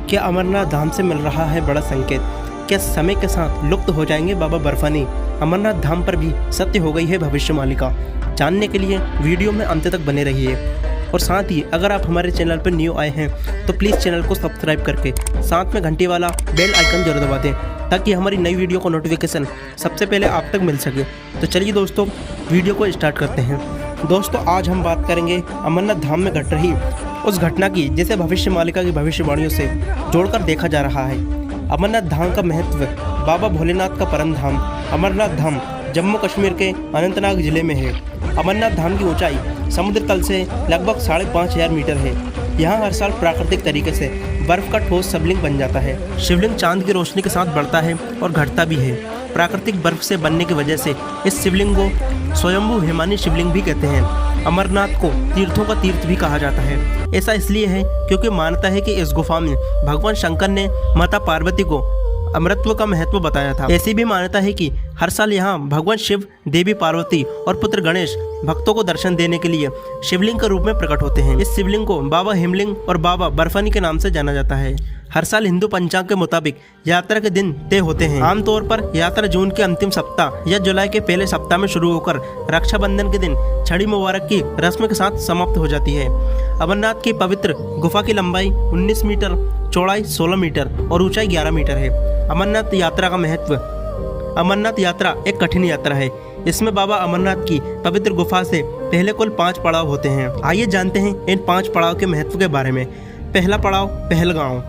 क्या अमरनाथ धाम से मिल रहा है बड़ा संकेत? क्या समय के साथ लुप्त हो जाएंगे बाबा बर्फानी? अमरनाथ धाम पर भी सत्य हो गई है भविष्यवाणिका। जानने के लिए वीडियो में अंत तक बने रहिए। और साथ ही अगर आप हमारे चैनल पर न्यू आए हैं तो प्लीज़ चैनल को सब्सक्राइब करके साथ में घंटी वाला बेल आइकन जरूर दबा दें, ताकि हमारी नई वीडियो को नोटिफिकेशन सबसे पहले आप तक मिल सके। तो चलिए दोस्तों, वीडियो को स्टार्ट करते हैं। दोस्तों, आज हम बात करेंगे अमरनाथ धाम में घट रही उस घटना की जिसे भविष्यवाणिका की भविष्यवाणियों से जोड़कर देखा जा रहा है। अमरनाथ धाम का महत्व। बाबा भोलेनाथ का परम धाम अमरनाथ धाम जम्मू कश्मीर के अनंतनाग जिले में है। अमरनाथ धाम की ऊंचाई समुद्र तल से लगभग 5,500 मीटर है। यहाँ हर साल प्राकृतिक तरीके से बर्फ का ठोस शिवलिंग बन जाता है। शिवलिंग चांद की रोशनी के साथ बढ़ता है और घटता भी है। प्राकृतिक बर्फ से बनने की वजह से इस शिवलिंग को स्वयंभू हिमानी शिवलिंग भी कहते हैं। अमरनाथ को तीर्थों का तीर्थ भी कहा जाता है। ऐसा इसलिए है क्योंकि मानता है कि इस गुफा में भगवान शंकर ने माता पार्वती को अमरत्व का महत्व बताया था। ऐसी भी मान्यता है कि हर साल यहाँ भगवान शिव, देवी पार्वती और पुत्र गणेश भक्तों को दर्शन देने के लिए शिवलिंग के रूप में प्रकट होते हैं। इस शिवलिंग को बाबा हिमलिंग और बाबा बर्फानी के नाम से जाना जाता है। हर साल हिंदू पंचांग के मुताबिक यात्रा के दिन तय होते हैं। आमतौर पर यात्रा जून के अंतिम सप्ताह या जुलाई के पहले सप्ताह में शुरू होकर रक्षाबंधन के दिन छड़ी मुबारक की रस्म के साथ समाप्त हो जाती है। अमरनाथ की पवित्र गुफा की लंबाई 19 मीटर, चौड़ाई 16 मीटर और ऊंचाई 11 मीटर है। अमरनाथ यात्रा का महत्व। अमरनाथ यात्रा एक कठिन यात्रा है। इसमें बाबा अमरनाथ की पवित्र गुफा से पहले कुल 5 पड़ाव होते हैं। आइए जानते हैं इन 5 पड़ाव के महत्व के बारे में। पहला पड़ाव पहलगांव।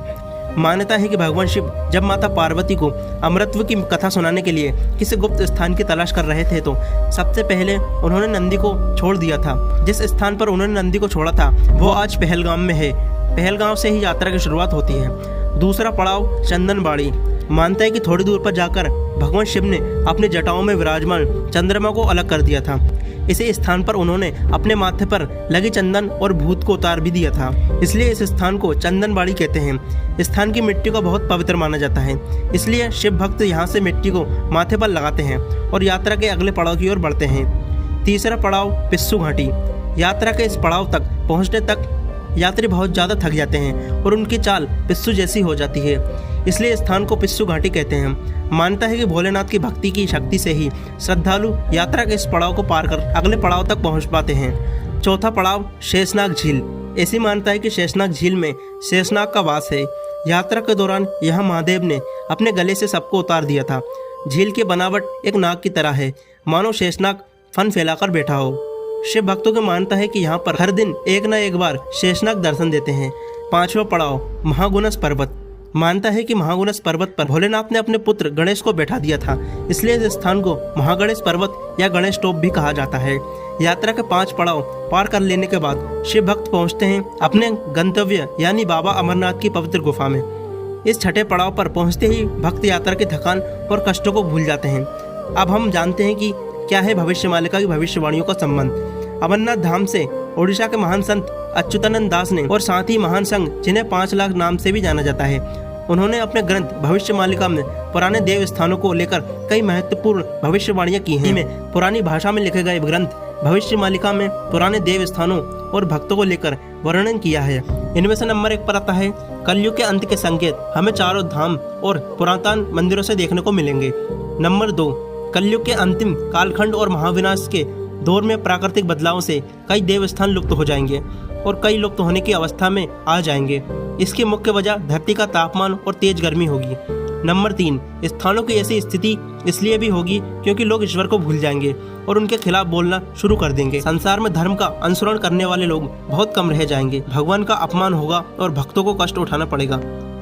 मान्यता है कि भगवान शिव जब माता पार्वती को अमरत्व की कथा सुनाने के लिए किसी गुप्त स्थान की तलाश कर रहे थे तो सबसे पहले उन्होंने नंदी को छोड़ दिया था। जिस स्थान पर उन्होंने नंदी को छोड़ा था वो आज पहलगाम में है। पहलगाम से ही यात्रा की शुरुआत होती है। दूसरा पड़ाव चंदनबाड़ी। मानता है कि थोड़ी दूर पर जाकर भगवान शिव ने अपने जटाओं में विराजमान चंद्रमा को अलग कर दिया था। इसी स्थान पर उन्होंने अपने माथे पर लगी चंदन और भूत को उतार भी दिया था। इसलिए इस स्थान को चंदनबाड़ी कहते हैं। स्थान की मिट्टी को बहुत पवित्र माना जाता है, इसलिए शिव भक्त यहाँ से मिट्टी को माथे पर लगाते हैं और यात्रा के अगले पड़ाव की ओर बढ़ते हैं। तीसरा पड़ाव पिस्सू घाटी। यात्रा के इस पड़ाव तक पहुँचने तक यात्री बहुत ज़्यादा थक जाते हैं और उनकी चाल पिस्सू जैसी हो जाती है, इसलिए स्थान को पिस्सू घाटी कहते हैं। मानता है कि भोलेनाथ की भक्ति की शक्ति से ही श्रद्धालु यात्रा के इस पड़ाव को पार कर अगले पड़ाव तक पहुंच पाते हैं। चौथा पड़ाव शेषनाग झील। ऐसी मानता है कि शेषनाग झील में शेषनाग का वास है। यात्रा के दौरान यहाँ महादेव ने अपने गले से सबको उतार दिया था। झील की बनावट एक नाग की तरह है, मानो शेषनाग फन फैलाकर बैठा हो। शिव भक्तों की मानता है कि यहाँ पर हर दिन एक न एक बार शेषनाग दर्शन देते हैं। पांचवा पड़ाव महागुणस पर्वत। मानता है कि महागुणस पर्वत पर भोलेनाथ ने अपने पुत्र गणेश को बैठा दिया था, इसलिए इस स्थान को महागणेश पर्वत या गणेश टॉप भी कहा जाता है। यात्रा के 5 पड़ाव पार कर लेने के बाद शिव भक्त पहुँचते हैं अपने गंतव्य यानी बाबा अमरनाथ की पवित्र गुफा में। इस छठे पड़ाव पर पहुँचते ही भक्त यात्रा की थकान और कष्टों को भूल जाते हैं। अब हम जानते हैं कि क्या है भविष्यवाणिका की भविष्यवाणियों का संबंध। अमरनाथ धाम से ओडिशा के महान संत अच्युतानंद दास ने और साथ ही महान संघ जिन्हें 5 लाख नाम से भी जाना जाता है, उन्होंने अपने ग्रंथ भविष्यवाणिका में पुराने देव स्थानों को लेकर कई महत्वपूर्ण भविष्यवाणियां की हैं। में पुरानी भाषा में लिखे गए ग्रंथ भविष्यवाणिका में पुराने देव स्थानों और भक्तों को लेकर वर्णन किया है। इनमें से नंबर 1 पर आता है कलयुग के अंत के संकेत हमें चारों धाम और पुरातन मंदिरों से देखने को मिलेंगे। नंबर 2, कलयुग के अंतिम कालखंड और महाविनाश के दौर में प्राकृतिक बदलाव से कई देवस्थान लुप्त हो जाएंगे और कई लुप्त होने की अवस्था में आ जाएंगे। इसकी मुख्य वजह धरती का तापमान और तेज गर्मी होगी। नंबर 3, स्थानों की ऐसी स्थिति इसलिए भी होगी क्योंकि लोग ईश्वर को भूल जाएंगे और उनके खिलाफ बोलना शुरू कर देंगे। संसार में धर्म का अनुसरण करने वाले लोग बहुत कम रह जाएंगे। भगवान का अपमान होगा और भक्तों को कष्ट उठाना पड़ेगा।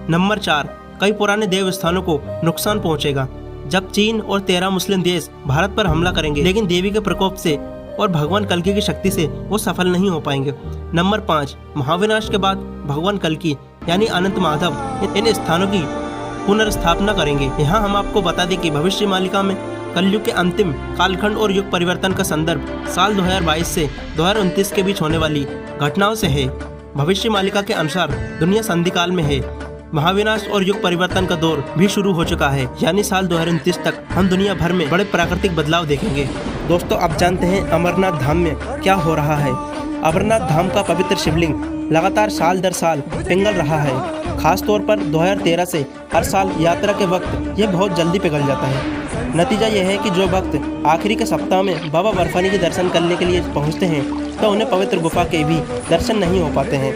नंबर 4, कई पुराने देव स्थानों को नुकसान पहुँचेगा। जब चीन और 13 मुस्लिम देश भारत पर हमला करेंगे, लेकिन देवी के प्रकोप से और भगवान कल्कि की शक्ति से वो सफल नहीं हो पाएंगे। नंबर 5, महाविनाश के बाद भगवान कल्कि यानी अनंत माधव इन स्थानों की पुनर्स्थापना करेंगे। यहाँ हम आपको बता दें कि भविष्यवाणिका में कलयुग के अंतिम कालखंड और युग परिवर्तन का संदर्भ साल 2022 से 2029 के बीच होने वाली घटनाओं से है। भविष्यवाणिका के अनुसार दुनिया संधिकाल में है। महाविनाश और युग परिवर्तन का दौर भी शुरू हो चुका है, यानी साल 2029 तक हम दुनिया भर में बड़े प्राकृतिक बदलाव देखेंगे। दोस्तों, आप जानते हैं अमरनाथ धाम में क्या हो रहा है। अमरनाथ धाम का पवित्र शिवलिंग लगातार साल दर साल पिघल रहा है। खास तौर पर 2013 से हर साल यात्रा के वक्त यह बहुत जल्दी पिघल जाता है। नतीजा यह है कि जो भक्त आखिरी के सप्ताह में बाबा बर्फानी के दर्शन करने के लिए पहुंचते हैं तो उन्हें पवित्र गुफा के भी दर्शन नहीं हो पाते हैं,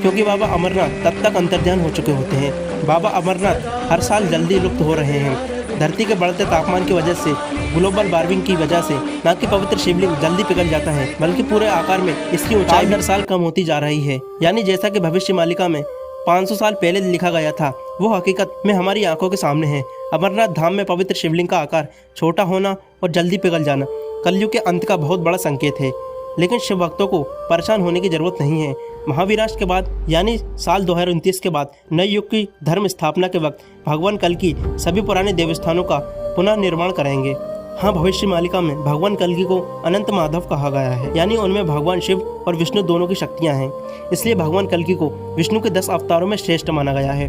क्योंकि बाबा अमरनाथ तब तक अंतर्ध्यान हो चुके होते हैं। बाबा अमरनाथ हर साल जल्दी लुप्त हो रहे हैं। धरती के बढ़ते तापमान की वजह से, ग्लोबल वार्मिंग की वजह से न कि पवित्र शिवलिंग जल्दी पिघल जाता है, बल्कि पूरे आकार में इसकी ऊंचाई हर साल कम होती जा रही है। यानी जैसा कि भविष्य मालिका में 500 साल पहले लिखा गया था, वो हकीकत में हमारी आंखों के सामने है। अमरनाथ धाम में पवित्र शिवलिंग का आकार छोटा होना और जल्दी पिघल जाना कलयुग के अंत का बहुत बड़ा संकेत है। लेकिन शिव भक्तों को परेशान होने की जरूरत नहीं है। महाविनाश के बाद यानी साल 2029 के बाद नए युग की धर्म स्थापना के वक्त भगवान कल्कि सभी पुराने देवस्थानों का पुनः निर्माण करेंगे। हाँ, भविष्य मालिका में भगवान कल्कि को अनंत माधव कहा गया है, यानी उनमें भगवान शिव और विष्णु दोनों की शक्तियाँ हैं। इसलिए भगवान कल्कि को विष्णु के 10 अवतारों में श्रेष्ठ माना गया है।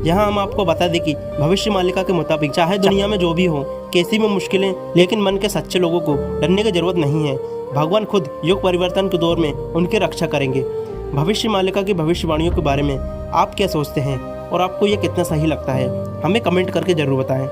यहाँ हम आपको बता दें कि भविष्य मालिका के मुताबिक चाहे दुनिया में जो भी हो, कैसी भी मुश्किलें, लेकिन मन के सच्चे लोगों को डरने की जरूरत नहीं है। भगवान खुद युग परिवर्तन के दौर में उनकी रक्षा करेंगे। भविष्य मालिका की भविष्यवाणियों के बारे में आप क्या सोचते हैं और आपको ये कितना सही लगता है, हमें कमेंट करके जरूर बताएं।